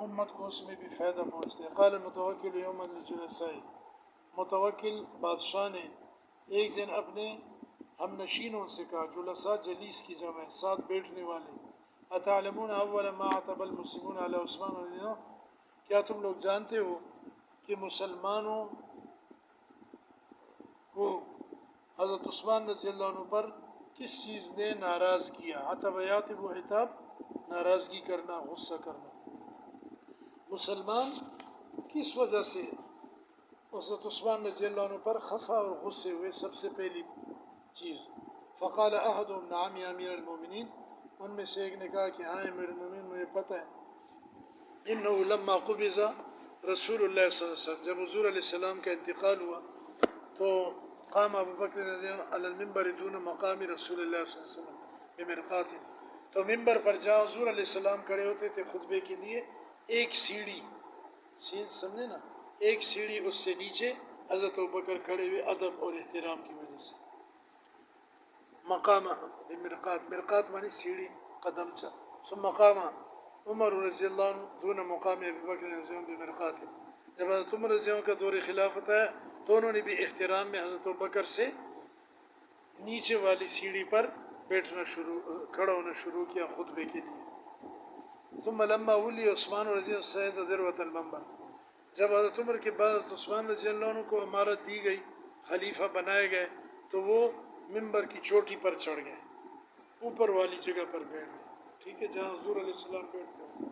امت کو اس میں بھی فائدہ پہنچتا ہے۔ قال المتوکل یوما للجلساء، متوکل بادشاہ نے ایک دن اپنے ہم نشینوں سے کہا، جلساء جلیس کی جمع ہے، ساتھ بیٹھنے والے، اتعلمون اول ما عتب المسلمون علی عثمان رضی اللہ عنہ، کیا تم لوگ جانتے ہو کہ مسلمانوں کو حضرت عثمان رضی اللہ عنہ پر کس چیز نے ناراض کیا؟ عتب یعتب و عتاب، ناراضگی کرنا، غصہ کرنا۔ مسلمان کس وجہ سے حضرت عثمان رضی اللہ عنہ پر خفا اور غصے ہوئے؟ سب سے پہلی چیز، فقال احدهم نعم یا امیر المومنین، ان میں سے ایک نے کہا کہ ہاں امیر المومنین، مجھے پتہ ہے، انه لما قبض رسول اللہ صلی اللہ علیہ وسلم، جب حضور علیہ السلام کا انتقال ہوا تو قام ابو بکر رضی اللہ عنہ علی المنبر دون مقام رسول اللہ صلی اللہ علیہ وسلم بمرقات، تو ممبر پر جہاں حضور علیہ السلام کھڑے ہوتے تھے خطبے کے لیے، ایک سیڑھی، سمجھے نا، ایک سیڑھی اس سے نیچے حضرت ابوبکر کھڑے ہوئے ادب اور احترام کی وجہ سے۔ مقام بمرقات، مرقات مانی سیڑھی، قدم چا، ثم مقام عمر رضی اللہ عنہ دون مقام ابی بکر رضی اللہ عنہ بمرقات، جب حضرت عمر رضی اللہ عنہ کا دور خلافت آیا تو انہوں نے بھی احترام میں حضرت ابوبکر سے نیچے والی سیڑھی پر کھڑا ہونا شروع کیا خطبے کے لیے۔ ثم لما ولی عثمان رضی اللہ عنہ سید ذروۃ المنبر، جب حضرت عمر کے بعد حضرت عثمان رضی اللہ عنہ کو امارت دی گئی، خلیفہ بنائے گئے، تو وہ ممبر کی چوٹی پر چڑھ گئے، اوپر والی جگہ پر بیٹھ گئے، ٹھیک ہے، جہاں حضور علیہ السلام بیٹھتے ہیں۔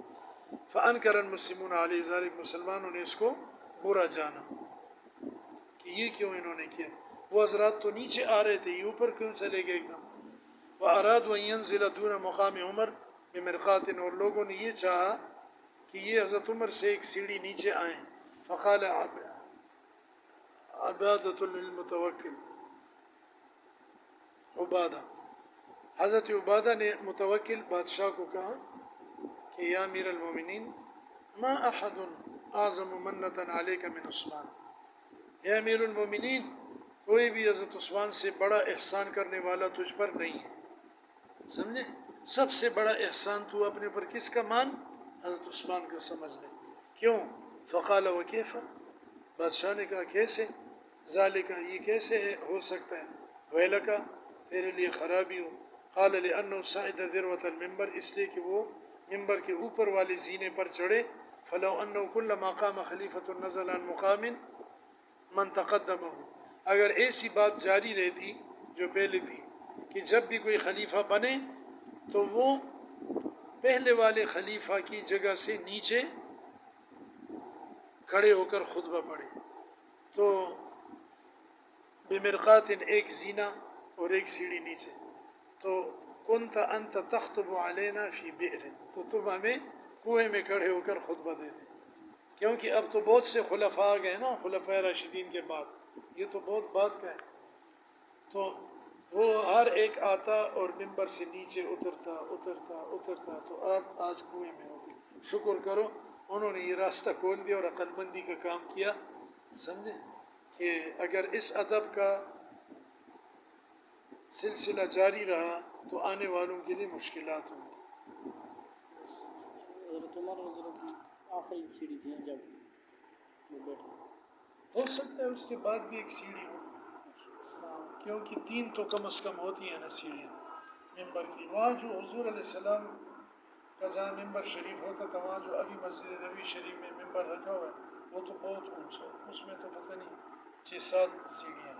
فانکر المسلمون علی ذلک، مسلمانوں نے اس کو برا جانا کہ یہ کیوں انہوں نے کیا، وہ حضرات تو نیچے آ رہے تھے، یہ اوپر کیوں چلے گئے ایک دم۔ وارادوا ان ينزل دون مقام عمر بمرقات، اور لوگوں نے یہ چاہا کہ یہ حضرت عمر سے ایک سیڑھی نیچے آئیں۔ فقال عبادۃ للمتوکل، عبادہ، حضرت عبادہ نے متوکل بادشاہ کو کہا کہ یا امیر المومنین، ما احد اعظم منتا علیک من عثمان، یا امیر المومنین، کوئی بھی حضرت عثمان سے بڑا احسان کرنے والا تجھ پر نہیں ہے، سمجھے، سب سے بڑا احسان تو اپنے پر کس کا مان؟ حضرت عثمان کا سمجھ لے، کیوں؟ فقال وکیف، بادشاہ نے کہا کیسے؟ ذالک، یہ کیسے ہو سکتا ہے؟ ویلکا، تیرے لیے خرابی ہو۔ قال لأنه صعد ذروة المنبر، اس لیے کہ وہ ممبر کے اوپر والے زینے پر چڑھے، فلو انه كلما قام خلیفۃ نزل عن مقام من تقدمه، اگر ایسی بات جاری رہتی جو پہلے تھی کہ جب بھی کوئی خلیفہ بنے تو وہ پہلے والے خلیفہ کی جگہ سے نیچے کھڑے ہو کر خطبہ پڑھے، تو بمرقات، ایک زینہ اور ایک سیڑھی نیچے، تو کنت انت تخطب علینا فی بئر، تو تم ہمیں کنویں میں کھڑے ہو کر خطبہ دیتے، کیونکہ اب تو بہت سے خلفاء آ گئے نا، خلفاء راشدین کے بعد، یہ تو بہت بات کا ہے، تو وہ ہر ایک آتا اور ممبر سے نیچے اترتا، تو آپ آج کنویں میں ہوگے۔ شکر کرو انہوں نے یہ راستہ کھول دیا اور عقل مندی کا کام کیا، سمجھے، کہ اگر اس ادب کا سلسلہ جاری رہا تو آنے والوں کے لیے مشکلات ہوں گی۔ حضرت عمر رضی اللہ عنہ آخری سیڑھی تھی جب وہ بیٹھے، ہو سکتا ہے اس کے بعد بھی ایک سیڑھی ہو، کیونکہ 3 تو کم از کم ہوتی ہیں نا سیڑھیاں ممبر کی۔ وہاں جو حضور علیہ السلام کا جہاں ممبر شریف ہوتا تھا، وہاں جو ابھی مسجد نبی شریف میں ممبر رکھا ہوا ہے وہ تو بہت اونچا ہے، اس میں تو پتہ نہیں 6-7 سیڑھیاں،